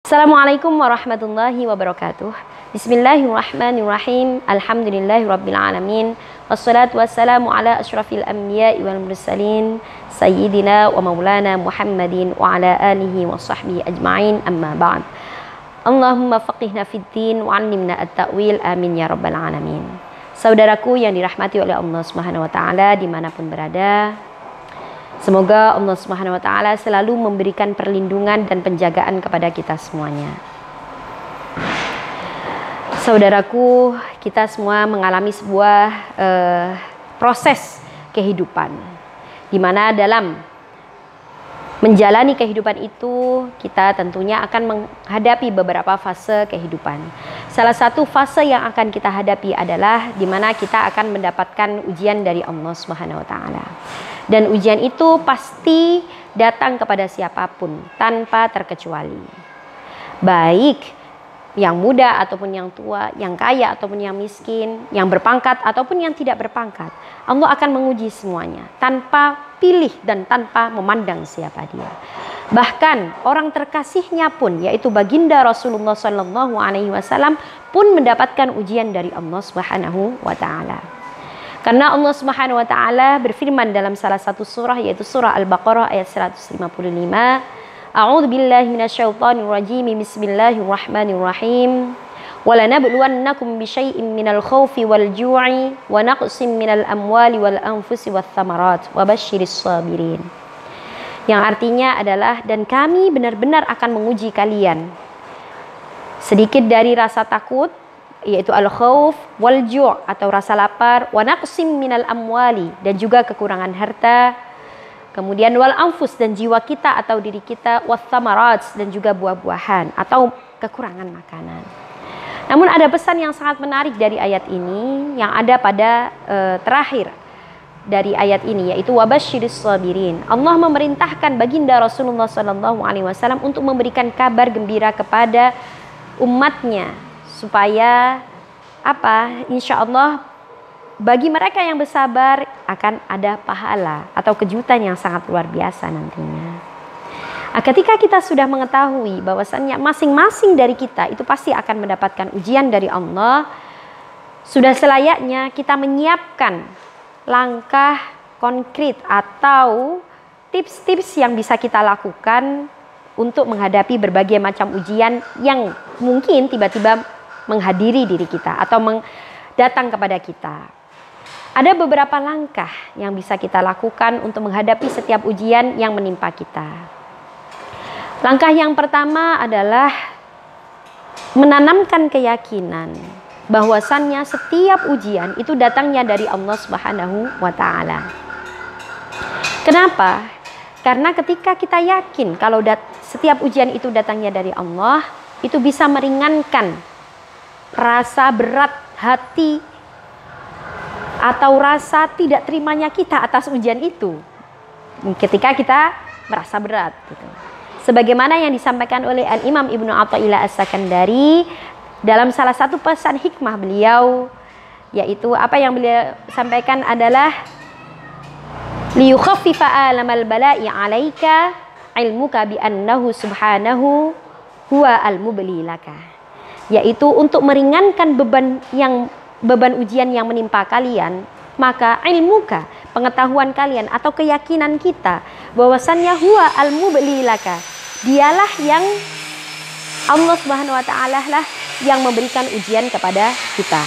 Assalamualaikum warahmatullahi wabarakatuh. Bismillahirrahmanirrahim. Alhamdulillahirabbil alamin. Wassalatu wassalamu ala asyrafil anbiya'i wal mursalin sayyidina wa maulana Muhammadin wa ala alihi wa sahbihi ajma'in. Amma ba'd. Allahumma faqihna fid din wa 'allimna at-ta'wil. Amin ya rabbal alamin. Saudaraku yang dirahmati oleh Allah Subhanahu wa taala dimanapun berada, semoga Allah Subhanahu wa taala selalu memberikan perlindungan dan penjagaan kepada kita semuanya. Saudaraku, kita semua mengalami sebuah proses kehidupan, di mana dalam menjalani kehidupan itu kita tentunya akan menghadapi beberapa fase kehidupan. Salah satu fase yang akan kita hadapi adalah di mana kita akan mendapatkan ujian dari Allah Subhanahu wa taala. Dan ujian itu pasti datang kepada siapapun tanpa terkecuali. Baik yang muda ataupun yang tua, yang kaya ataupun yang miskin, yang berpangkat ataupun yang tidak berpangkat. Allah akan menguji semuanya tanpa pilih dan tanpa memandang siapa dia. Bahkan orang terkasihnya pun, yaitu baginda Rasulullah SAW pun mendapatkan ujian dari Allah Subhanahu wa taala. Karena Allah Subhanahu wa taala berfirman dalam salah satu surah, yaitu surah Al-Baqarah ayat 155, A'udzu billahi minasyaitonir rajim. Bismillahirrahmanirrahim. Walanabluwannakum bisyai'in minal khaufi wal ju'i wa naqsim minal amwali wal anfusi wath thamarat wa basyiris sabirin. Yang artinya adalah, dan kami benar-benar akan menguji kalian sedikit dari rasa takut, yaitu al-khauf wal ju' atau rasa lapar, wa naqsim minal amwali, dan juga kekurangan harta, kemudian wal anfus, dan jiwa kita atau diri kita, wath thamarat, dan juga buah-buahan atau kekurangan makanan. Namun ada pesan yang sangat menarik dari ayat ini yang ada pada terakhir dari ayat ini, yaitu wabasyiris sabirin. Allah memerintahkan baginda Rasulullah SAW untuk memberikan kabar gembira kepada umatnya supaya apa? Insya Allah bagi mereka yang bersabar akan ada pahala atau kejutan yang sangat luar biasa nantinya. Ketika kita sudah mengetahui bahwasannya masing-masing dari kita itu pasti akan mendapatkan ujian dari Allah, sudah selayaknya kita menyiapkan langkah konkret atau tips-tips yang bisa kita lakukan untuk menghadapi berbagai macam ujian yang mungkin tiba-tiba menghadiri diri kita atau datang kepada kita. Ada beberapa langkah yang bisa kita lakukan untuk menghadapi setiap ujian yang menimpa kita. Langkah yang pertama adalah menanamkan keyakinan bahwasannya setiap ujian itu datangnya dari Allah Subhanahu wa taala. Kenapa? Karena ketika kita yakin kalau setiap ujian itu datangnya dari Allah, itu bisa meringankan rasa berat hati atau rasa tidak terimanya kita atas ujian itu ketika kita merasa berat gitu. Sebagaimana yang disampaikan oleh Al-Imam Ibnu Athaillah As-Sakandari dalam salah satu pesan hikmah beliau, yaitu apa yang beliau sampaikan adalah liyukhaffifa alamal bala'i 'alaika ilmuka bi annahu subhanahu huwa al-mubli laka, yaitu untuk meringankan beban ujian yang menimpa kalian, maka ilmuka, pengetahuan kalian atau keyakinan kita bahwasannya huwa al-mubli laka, dialah yang Allah Subhanahu wa taala lah yang memberikan ujian kepada kita.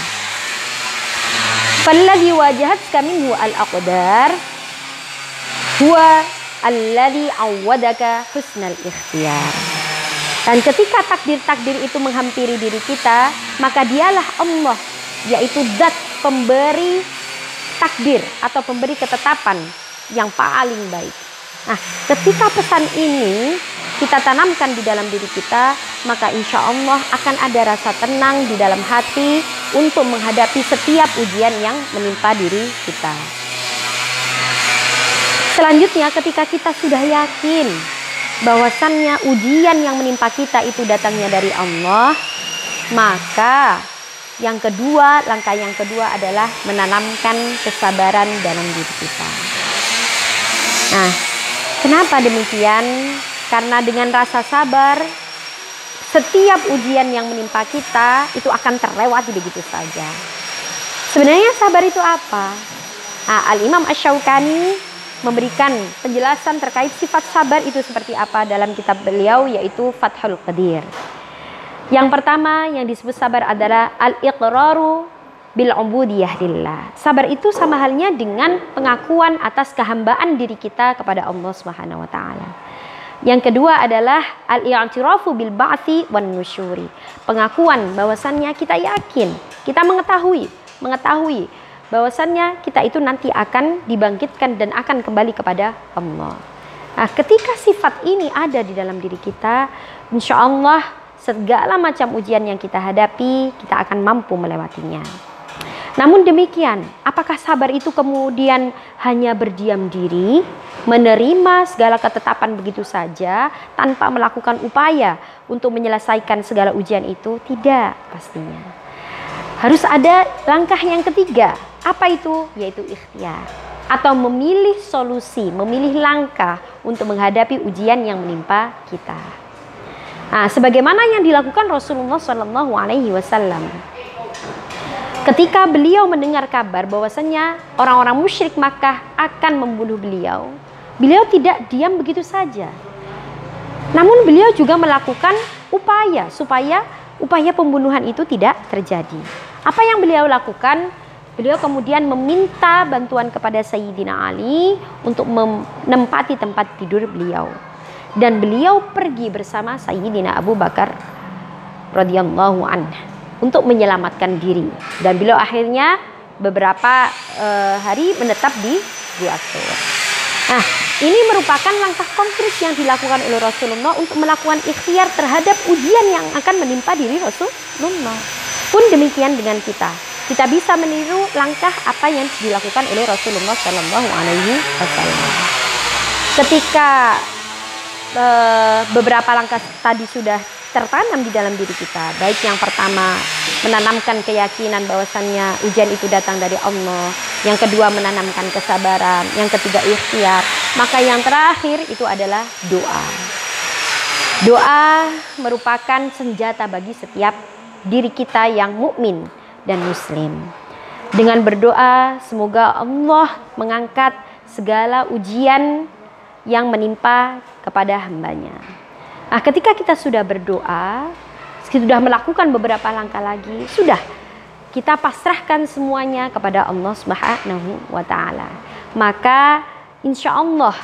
Falladhi wajahatka minhu al-aqdar huwa alladhi awwadaka husnal ikhtiyar. Dan ketika takdir-takdir itu menghampiri diri kita, maka dialah Allah, yaitu zat pemberi takdir atau pemberi ketetapan yang paling baik. Nah, ketika pesan ini kita tanamkan di dalam diri kita, maka insya Allah akan ada rasa tenang di dalam hati untuk menghadapi setiap ujian yang menimpa diri kita. Selanjutnya, ketika kita sudah yakin bahwasannya ujian yang menimpa kita itu datangnya dari Allah, maka langkah yang kedua adalah menanamkan kesabaran dalam diri kita. Nah, kenapa demikian? Karena dengan rasa sabar setiap ujian yang menimpa kita itu akan terlewati begitu saja. Sebenarnya sabar itu apa? Al-Imam Asy-Syaukani memberikan penjelasan terkait sifat sabar itu seperti apa dalam kitab beliau, yaitu Fathul Qadir. Yang pertama yang disebut sabar adalah al-iqraru bil ubudiyah lillah. Sabar itu sama halnya dengan pengakuan atas kehambaan diri kita kepada Allah Subhanahu wa taala. Yang kedua adalah al-i'tirafu bil ba'tsi wan nusyuri. Pengakuan bahwasannya kita yakin, kita mengetahui bahwasannya kita itu nanti akan dibangkitkan dan akan kembali kepada Allah. Nah, ketika sifat ini ada di dalam diri kita, insya Allah segala macam ujian yang kita hadapi, kita akan mampu melewatinya. Namun demikian, apakah sabar itu kemudian hanya berdiam diri, menerima segala ketetapan begitu saja tanpa melakukan upaya untuk menyelesaikan segala ujian itu? Tidak, pastinya. Harus ada langkah yang ketiga. Apa itu? Yaitu ikhtiar, atau memilih solusi, memilih langkah untuk menghadapi ujian yang menimpa kita. Nah, sebagaimana yang dilakukan Rasulullah SAW. Ketika beliau mendengar kabar bahwasannya orang-orang musyrik Makkah akan membunuh beliau, beliau tidak diam begitu saja. Namun beliau juga melakukan upaya supaya upaya pembunuhan itu tidak terjadi. Apa yang beliau lakukan? Beliau kemudian meminta bantuan kepada Sayyidina Ali untuk menempati tempat tidur beliau. Dan beliau pergi bersama Sayyidina Abu Bakar radhiyallahu anhu untuk menyelamatkan diri. Dan beliau akhirnya beberapa hari menetap di Gua Thur. Nah, ini merupakan langkah konkret yang dilakukan oleh Rasulullah untuk melakukan ikhtiar terhadap ujian yang akan menimpa diri Rasulullah. Pun demikian dengan kita. Kita bisa meniru langkah apa yang dilakukan oleh Rasulullah SAW. Ketika beberapa langkah tadi sudah tertanam di dalam diri kita, baik yang pertama menanamkan keyakinan bahwasannya ujian itu datang dari Allah, yang kedua menanamkan kesabaran, yang ketiga ikhtiar, maka yang terakhir itu adalah doa. Doa merupakan senjata bagi setiap diri kita yang mukmin dan muslim. Dengan berdoa, semoga Allah mengangkat segala ujian yang menimpa kepada hambanya. Nah, ketika kita sudah berdoa, sudah melakukan beberapa langkah lagi, sudah kita pasrahkan semuanya kepada Allah Subhanahu wa taala. Maka insya Allah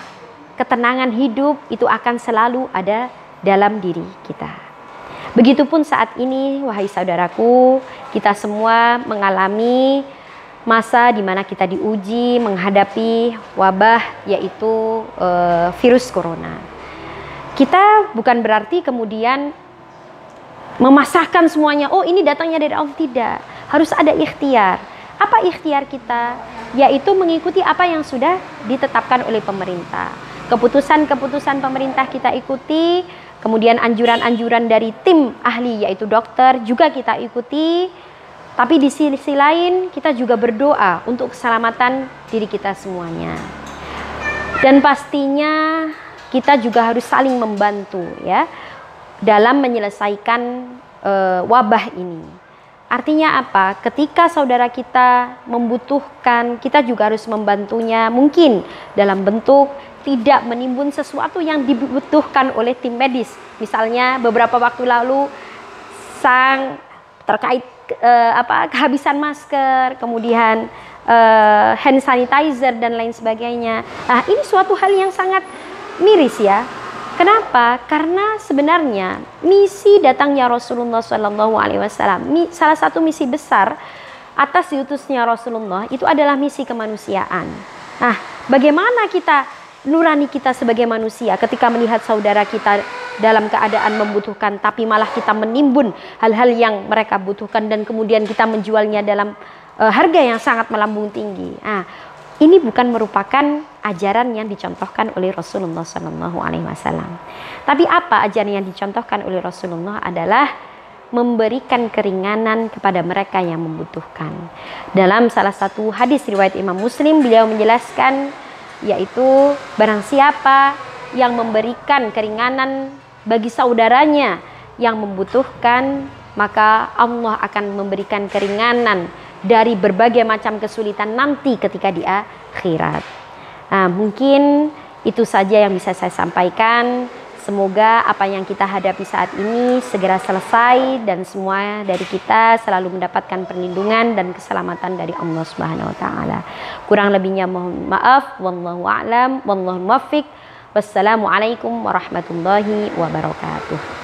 ketenangan hidup itu akan selalu ada dalam diri kita. Begitupun saat ini, wahai saudaraku, kita semua mengalami masa di mana kita diuji menghadapi wabah, yaitu virus corona. Kita bukan berarti kemudian memasahkan semuanya, oh ini datangnya dari Allah, tidak. Harus ada ikhtiar. Apa ikhtiar kita? Yaitu mengikuti apa yang sudah ditetapkan oleh pemerintah. Keputusan-keputusan pemerintah kita ikuti, kemudian anjuran-anjuran dari tim ahli yaitu dokter juga kita ikuti. Tapi di sisi lain kita juga berdoa untuk keselamatan diri kita semuanya. Dan pastinya kita juga harus saling membantu ya dalam menyelesaikan wabah ini. Artinya apa? Ketika saudara kita membutuhkan, kita juga harus membantunya, mungkin dalam bentuk tidak menimbun sesuatu yang dibutuhkan oleh tim medis. Misalnya beberapa waktu lalu terkait kehabisan masker, kemudian hand sanitizer dan lain sebagainya. Nah, ini suatu hal yang sangat miris ya. Kenapa? Karena sebenarnya misi datangnya Rasulullah SAW, salah satu misi besar atas diutusnya Rasulullah itu adalah misi kemanusiaan. Nah, bagaimana nurani kita sebagai manusia ketika melihat saudara kita dalam keadaan membutuhkan, tapi malah kita menimbun hal-hal yang mereka butuhkan dan kemudian kita menjualnya dalam harga yang sangat melambung tinggi. Nah, ini bukan merupakan ajaran yang dicontohkan oleh Rasulullah SAW. Tapi apa ajaran yang dicontohkan oleh Rasulullah adalah memberikan keringanan kepada mereka yang membutuhkan. Dalam salah satu hadis riwayat Imam Muslim, beliau menjelaskan, yaitu barang siapa yang memberikan keringanan bagi saudaranya yang membutuhkan, maka Allah akan memberikan keringanan dari berbagai macam kesulitan nanti ketika di akhirat. Nah, mungkin itu saja yang bisa saya sampaikan. Semoga apa yang kita hadapi saat ini segera selesai dan semua dari kita selalu mendapatkan perlindungan dan keselamatan dari Allah Subhanahu wa taala. Kurang lebihnya mohon maaf. Wallahu a'lam, wallahu muwaffiq. Wassalamualaikum warahmatullahi wabarakatuh.